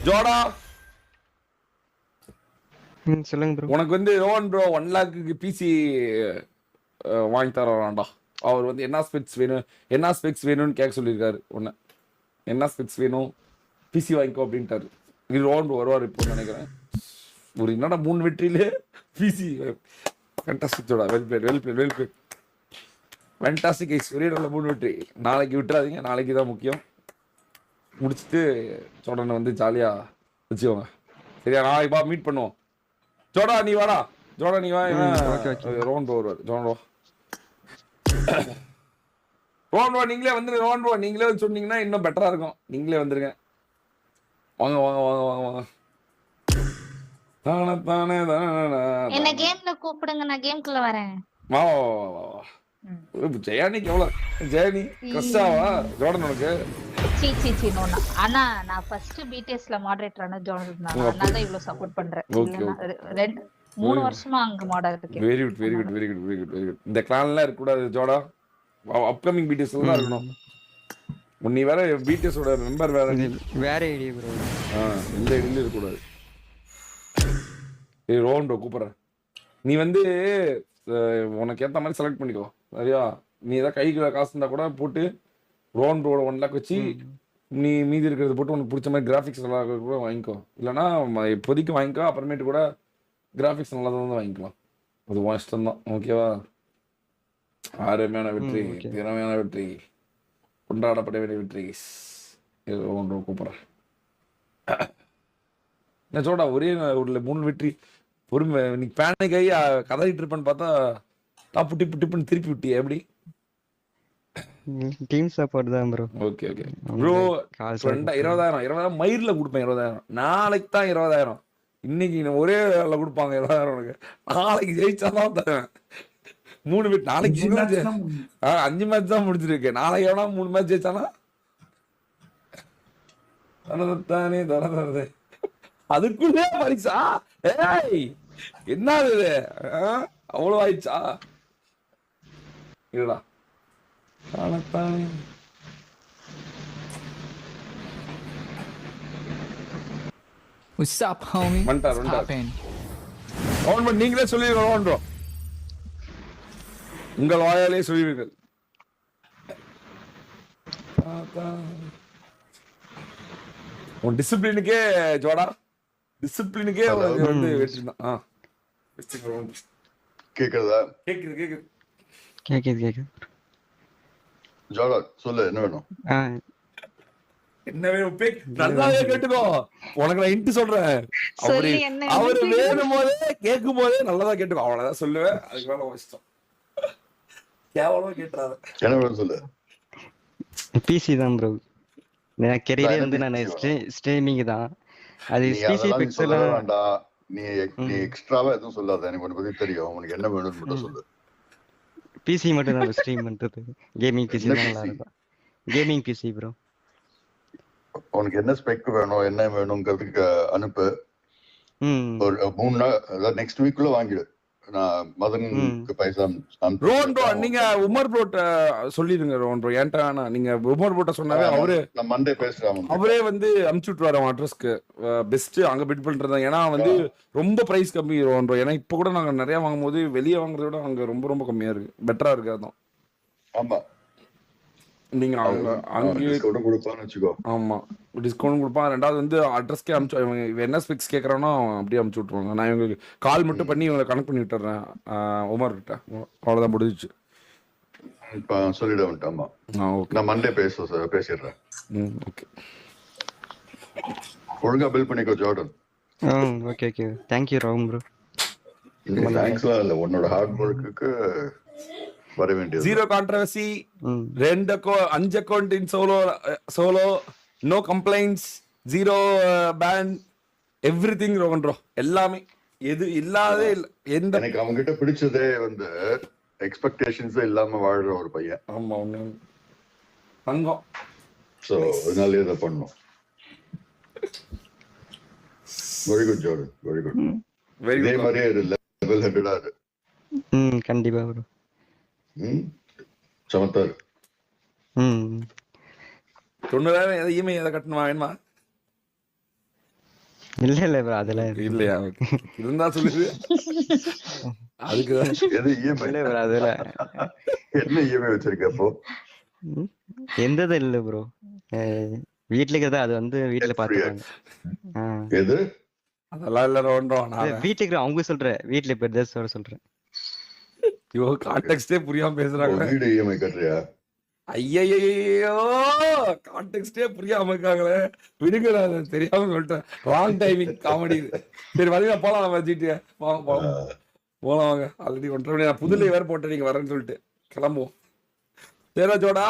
ஜோடா சொல்லுங்க ப்ரோ. உனக்கு வந்து ரோஹன் ப்ரோ 1 லாக்கு பிசி வாங்கி தரான்டா. அவர் வந்து என்ன ஸ்பெக்ஸ் வேணும்னு கேட்க சொல்லியிருக்காரு. உன்ன என்ன ஸ்பெக்ஸ் வேணும் பிசி வாங்கிக்கோ அப்படின்ட்டாரு. இது ரோஹன் ப்ரோ வருவார் இப்போ நினைக்கிறேன். ஒரு என்னடா 3 வெற்றியிலே பிசி. ஃபேண்டாஸ்டிக் ஜோடா. Well played. ஃபேண்டாஸ்டிக் ஐஸ். ஒரே நல்ல 3 வெற்றி. நாளைக்கு விட்டுறாதீங்க, நாளைக்கு தான் முக்கியம். முடிச்சுட்டு ஜோடனை வந்து ஜாலியாக வச்சுக்கோங்க. சரியா? நாளைக்கு பா மீட் பண்ணுவோம். ஜோடா நீ வாடா. ஜோடா நீ வா. ரோஹன் ப்ரோ வருவார். ரோஹன் ப்ரோ நீங்களே வந்துருங்க. ரோஹன் ப்ரோ நீங்களே வந்து சொன்னீங்கன்னா இன்னும் பெட்டரா இருக்கும். நீங்களே வந்துருங்க. வாங்க. என்ன கேம்ல கூப்பிடுங்க, நான் கேம்குள்ள வரேன். வா. ஜெயானிக்கு எவ்வளவு ஜெயானி கிறிஸ்டாவா ஜோர்டன் உனக்கு? சீ நோனா. ஆனா நான் ஃபர்ஸ்ட் பிடிஎஸ்ல மாடரேட்டரான ஜோர்டன் தான். அதனால தான் இவ்வளவு சப்போர்ட் பண்றேன். 3 வருஷமா அங்க மாடரேட் இருக்கேன். Very good. இந்த கிளான்ல இருக்க கூடாது ஜோடா. அப்கமிங் பிடிஎஸ் தான் இருக்கணும். நீ வேற பிடிஎஸ் ஓட மெம்பர் வேற ஐடி ப்ரோ. இந்த ஐடியில இருக்க கூடாது. ஏய் ரோஹன் ப்ரோ கூப்பிடுறேன். நீ வந்து உனக்கு ஏற்ற மாதிரி செலக்ட் பண்ணிக்கோ. சரியா? நீ ஏதாவது கைக்குள்ள காசு இருந்தா கூட போட்டு ரோஹன் ப்ரோட 1 லாக் வச்சு நீ மீதி இருக்கிறத போட்டு உனக்கு பிடிச்ச மாதிரி கிராஃபிக்ஸ் நல்லா கூட வாங்கிக்கோ. இல்லைன்னா இப்போதைக்கு வாங்கிக்கோ. அப்புறமேட்டு கூட கிராஃபிக்ஸ் நல்லா தான் வாங்கிக்கலாம். அது உன் இஷ்டம் தான். ஓகேவா? ஆரோக்கியமான வெற்றி, திறமையான வெற்றி, கொண்டாடப்பட வேண்டிய வெற்றி. ரோஹன் ப்ரோ கூப்பிடுறேன். என்ன சொல்டா ஒரே ஒரு 3 வெற்றி. பொறுமை. நீ பேனிக் ஆகி கதறிட்டு இருப்பேன்னு பார்த்தா டாப்பு டிப்புன்னு திருப்பி விட்டியே எப்படி? டீம் சப்போர்ட் தான் ப்ரோ. Okay bro. 20,000 மயிர்ல கொடுப்பேன். 20,000 நாளைக்கு தான். 20,000 இன்னைக்கு ஒரே வேலை கொடுப்பாங்க. 20,000 உனக்கு. நாளைக்கு ஜெயிச்சாதான் தரேன். 3 வெற்றி. நாளைக்கு 5 மேட்ச் தான் முடிச்சிருக்கு. நாளைக்கு எவனா 3 மேட்ச் ஜெயிச்சானா தானே தரது. அதுக்குள்ளே பரிசா? ஏய் என்ன இது? அவ்வளவு ஆயிடுச்சா? இல்லடா. What's up, homie? நீங்களே சொல்லிடுங்க. உங்கள் வாயாலே சொல்லிடுங்கள். உன் டிசிப்ளினுக்கே ஜோடா, டிசிப்ளினுக்கே வந்து வெற்றி தான். கேக்குறதா? கேக்குது. ஜோடா சொல்லு என்ன வேணும்? என்ன வேணும்? நல்லாவே கேட்டுக்கோ. உனக்கு நான் இன்ட்டு சொல்றேன். அவரு வேணும் போதே கேட்கும் போதே நல்லதா கேட்டுக்கோ. அவ்வளவுதான் சொல்லுவேன். அதுக்கு மேல இஷ்டம். கேவலமா கேட்டுறாரு. என்ன வேணும் சொல்லு. பிசி தான் ப்ரோ. நான் கெரியரே வந்து நான் ஸ்ட்ரீமிங் தான். அது பிசி பிக்சல் வேண்டாம். நீ எக்ஸ்ட்ராவா எதுவும் சொல்லாத. எனக்கு உன்னை பத்தி தெரியும். உனக்கு என்ன வேணும்னு மட்டும் சொல்லு. பிசி மட்டும் தான் ஸ்ட்ரீம் பண்றது. கேமிங் பிசி தான் நல்லா இருக்கும். Gaming PC bro. உனக்கு என்ன ஸ்பெக் வேணும், என்ன வேணும்ங்கிறதுக்கு அனுப்பு. ஒரு 3 நாள், அதாவது நெக்ஸ்ட் வீக்குள்ள வாங்கிடு. நான் மதனுக்கு பைசா ரோஹன் ப்ரோ நீங்க உமர் ப்ரோட்ட சொல்லிடுங்க. ரோஹன் ப்ரோ ஏன்டா நீங்க உமர் ப்ரோட்ட சொன்னாவே அவரே நான் மண்டே பேசுறேன். அவரே வந்து அனுப்பிச்சு விட்டுருவாரு அவன் அட்ரஸ்க்கு. பெஸ்ட் அங்க பிட் பண்றது. ஏன்னா வந்து ரொம்ப பிரைஸ் கம்மி ரோஹன் ப்ரோ. ஏன்னா இப்ப கூட நாங்க நிறைய வாங்கும் போது வெளியே வாங்குறத விட அங்க ரொம்ப ரொம்ப கம்மியா இருக்கு. பெட்டரா இருக்கு. அதான். ஆமா நீங்க அங்கே கொடுப்பான்னு வச்சுக்கோ. ஆமா டிஸ்கவுண்ட் கொடுப்பான். ரெண்டாவது வந்து அட்ரஸ்க்கே அனுப்பிச்சு என்ன ஸ்பெக்ஸ் கேட்கறானோ அப்படியே அனுப்பிச்சு விட்டுருவாங்க. நான் இவங்களுக்கு கால் மட்டும் பண்ணி இவங்களை கனெக்ட் பண்ணி விட்டுறேன் உமர் கிட்ட. அவ்வளவுதான் முடிஞ்சிச்சு. இப்ப சொல்லிட வந்துட்டாமா. நான் மண்டே பேசிடுறேன். ஓகே ஒழுங்கா பில் பண்ணிக்கோ Jordan. Okay thank you Rohan bro. தேங்க்ஸ்லாம் இல்ல, உன்னோட ஹார்ட் ஒர்க்குக்கு வர வேண்டியது. Zero controversy. 5 account in solo. No complaints. 0 ban. Everything Rohan bro. எல்லாமே எது இல்லாதே இல்ல. எனக்கு அவங்க கிட்ட பிடிச்சதே வந்து எக்ஸ்பெக்டேஷன்ஸ் இல்லாம வாழ்ற ஒரு பையன். ஆமா தங்கம். சோ அதனால இத பண்ணோம். Very good Jordan, very good. இதே மாதிரியே லெவல் ஹெட்டடா இரு. கண்டிப்பா ப்ரோ. சமத்தாரு. 90,000 இஎம்ஐ எதை கட்டணுமா வேணுமா? இல்ல ப்ரோ அதெல்லாம் இருக்கு. இல்லையா? இருந்தா சொல்லுது. அதுக்குதான் எது இஎம்ஐ? இல்ல ப்ரோ அதெல்லாம் என்ன இஎம்ஐ வச்சிருக்க அப்போ? ம். எந்ததும் இல்ல ப்ரோ. வீட்ல இருக்கிறதா அது வந்து வீட்ல Debt free. பாத்துப்பாங்க. எது? அதெல்லாம் இல்ல ரோன்றோம். நான் வீட்ல இருக்கிற அவங்க சொல்றேன். வீட்ல இப்ப ட்ரெஸ்ஸோட சொல்றேன். ஐயோ கான்டெக்ஸ்டே புரியாம ஓ, பேசுறாங்க. வீடு இஎம்ஐ கட்டுறியா? ஐயோ கான்டெக்ஸ்டே புரியாம இருக்காங்களே. விடுங்க, நான் தெரியாம சொல்லிட்டேன். Wrong timing comedy. சரி வரீங்க போலாம், நம்ம ஜிடி போலாம் போலாம் வாங்க. ஆல்ரெடி 1:30 மணி. நான் புதுல வேற போட்டேன் நீங்க வரேன்னு சொல்லிட்டு கிளம்புவோம். சேராஜோடா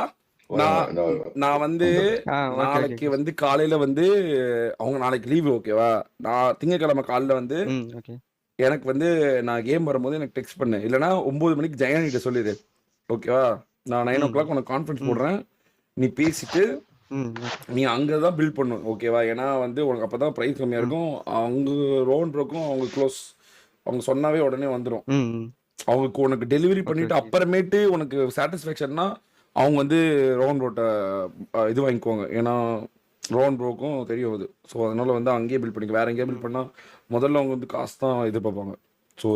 நான் வந்து ஓகே நாளைக்கு வந்து காலையில வந்து அவங்க நாளைக்கு லீவு ஓகேவா? நான் திங்கக்கிழமை காலையில வந்து ஓகே. எனக்கு வந்து நான் கேம் வரும்போது எனக்கு டெக்ஸ்ட் பண்ணு, இல்லைன்னா 9 மணிக்கு ஜெயன் கிட்ட சொல்லிடு ஓகேவா? நான் 9 o'clock உனக்கு கான்ஃபரன்ஸ் போடுறேன். நீ பேசிட்டு நீ அங்கதான் பில்ட் பண்ணும் ஓகேவா? ஏன்னா வந்து உனக்கு அப்பதான் பிரைஸ் கம்மியா இருக்கும். அவங்க ரோன் ப்ரோக்கும் அவங்க க்ளோஸ், அவங்க சொன்னாவே உடனே வந்துடும். அவங்களுக்கு உனக்கு டெலிவரி பண்ணிட்டு அப்புறமேட்டு உனக்கு சாட்டிஸ்ஃபேக்ஷன்னா அவங்க வந்து ரோன் ப்ரோட்ட இது வாங்கிக்குவாங்க. ஏன்னா ரோன் ப்ரோக்கும் தெரியும் அது. ஸோ அதனால வந்து அங்கேயே பில்ட் பண்ணிக்க. வேற எங்கேயே பில்ட் பண்ணா முதல்ல அவங்க வந்து காசு தான் எதிர்பார்ப்பாங்க. ஸோ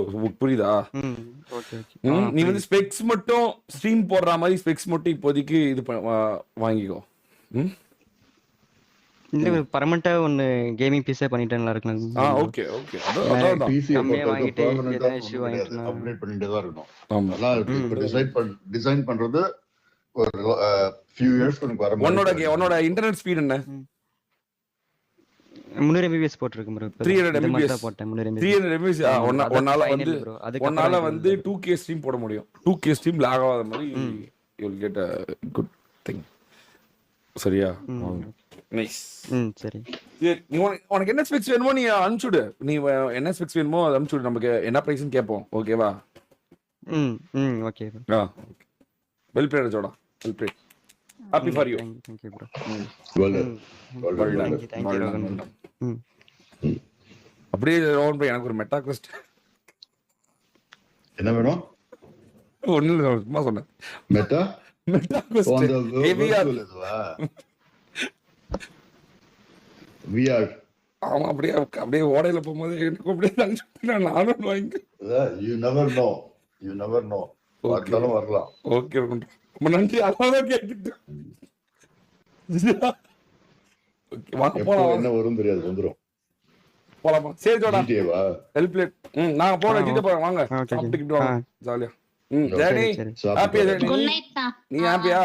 புரியுதா? நீ வந்து ஸ்பெக்ஸ் மட்டும் ஸ்ட்ரீம் போடுற மாதிரி ஸ்பெக்ஸ் மட்டும் இப்போதைக்கு இது வாங்கிக்கோ. இல்ல பர்மனண்டா ஒன்னு கேமிங் பீஸே பண்ணிட்டேன்ல இருக்கலாம். Okay okay. அதான் பிசி கம்மியா வாங்கிட்டு பெர்மனன்ட்டா ஏதாவது issue வாங்கிட்டுனா. அப்டேட் பண்ணிட்டே தான் இருக்கணும். ஆமா. அதெல்லாம் டிசைன் பண்றது ஒரு few years உனக்கு வர உன்னோட இன்டர்நெட் ஸ்பீட் என்ன? 300 mbps போட்டுருக்கு ப்ரோ. 300 mbps தான் போட்டேன். 300 mbps. 300 mbps. ஒன்னால வந்து bro. ஒன்னால வந்து 2K ஸ்ட்ரீம் போட முடியும். 2K ஸ்ட்ரீம் லாக் ஆகாத மாதிரி you will get a good thing. சரியா? நைஸ். சரி. நீ உனக்கு என்ன ஸ்பெக்ஸ் வேணுமோ நீ அனுப்பிச்சுடு. நீ என்ன ஸ்பெக்ஸ் வேணுமோ அதை அனுப்பிச்சுடு. நமக்கு என்ன பிரைஸ்னு கேட்போம் ஓகேவா? Okay bro. Okay. Well plate Jodo. Well plate. Happy for you. Thank you bro. Thank you Rogan. அப்படியே ரோன் பை எனக்கு ஒரு மெட்டா குவெஸ்ட். என்ன வேணும்? ஒண்ணு இல்ல, சும்மா சொன்னேன். Meta quest. VR. ஆமா, அப்படியே அப்படியே ஓடையில போகும்போது எனக்கு அப்படியே நானும் வாங்கி. You never know. வரலாம் வரலாம். ஓகே ரொம்ப நன்றி. அதான் கேட்டுட்டு வாங்க போலாம். என்ன வரும் தெரியாது, வந்துரும். போலாமா? சரி ஜோடா. ஜிடிஏவா? Help plate. நாங்க போறோம். ஜிடி போறோம். வாங்க சாப்பிட்டுக்கிட்டு வாங்க ஜாலியா. ஜெனி ஹாப்பியா? ஜெனி குட் நைட் டா. நீ ஹாப்பியா?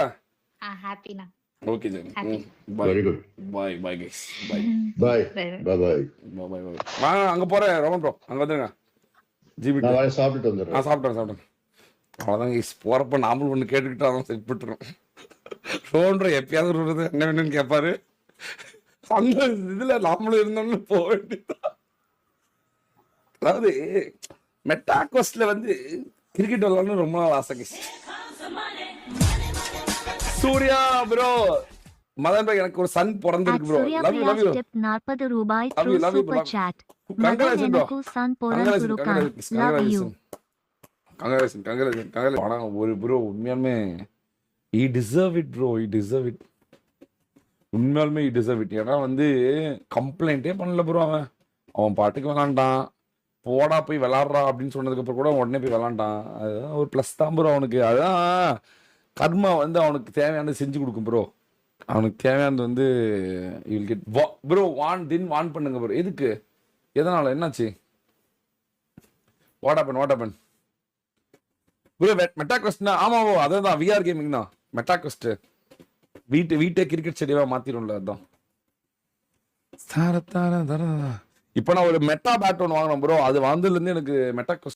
ஹாப்பி நா. Okay Jenny. Bye. Very good. Bye bye guys. Bye bye bye bye bye. Bye bye. வாங்க அங்க போறேன் ரோமன் ப்ரோ. அங்க வந்துருங்க. ஜிபி நான் வாய் சாப்பிட்டுட்டு வந்துடுறேன். நான் சாப்பிட்டேன். அவ்வளோதான் கைஸ். போறப்ப நாமளும் ஒன்று கேட்டுக்கிட்டு அதான் செட் விட்டுரும். ரோன்ற எப்பயாவது வருது என்ன வேணும்னு கேட்பாரு. அந்த இதுல நாமளும் இருந்தோம்னு போக வேண்டியதான். அதாவது மெட்டாக்வஸ்ட்ல வந்து கிரிக்கெட் விளையாடணும் ரொம்ப நாள் ஆசை கைஸ். சூர்யா ப்ரோ, மதன் பாய் எனக்கு ஒரு சன் பிறந்திருக்கு ப்ரோ. லவ் யூ 40 ரூபாய் Love you, love you, super love- சாட். Congratulations bro. எனக்கு சன் பிறந்திருக்கான். Love you. Congratulations. ஆனா ஒரு ப்ரோ உண்மையாலுமே he deserve it bro. உண்மையாலுமே he deserve it. ஏன்னா வந்து கம்ப்ளைண்டே பண்ணல ப்ரோ. அவன் பாட்டுக்கு விளாண்டான். போடா போய் விளாடுறா அப்படின்னு சொன்னதுக்கு அப்புறம் கூட உடனே போய் விளாண்டான். அதுதான் ஒரு ப்ளஸ் தான் ப்ரோ அவனுக்கு. அதான் கர்மா வந்து அவனுக்கு தேவையானது செஞ்சு கொடுக்கும் ப்ரோ. அவனுக்கு தேவையானது வந்து you will get ப்ரோ. வான் பண்ணுங்க ப்ரோ. எதுக்கு? எதனால? என்னாச்சு? What happen bro? மெட்டா கொஸ்ட்னா ஆமா ப்ரோ, அதான் விஆர் கேமிங் தான் மெட்டா கொஸ்ட். வீட்டை கிரிக்கெட் ஸ்டேடியமா மாத்திரும்ல. அதான் இப்போ நான் ஒரு மெட்டா பேட் ஒன்று வாங்கினேன் ப்ரோ. அது வந்ததுல இருந்து எனக்கு மெட்டா கொஸ்ட்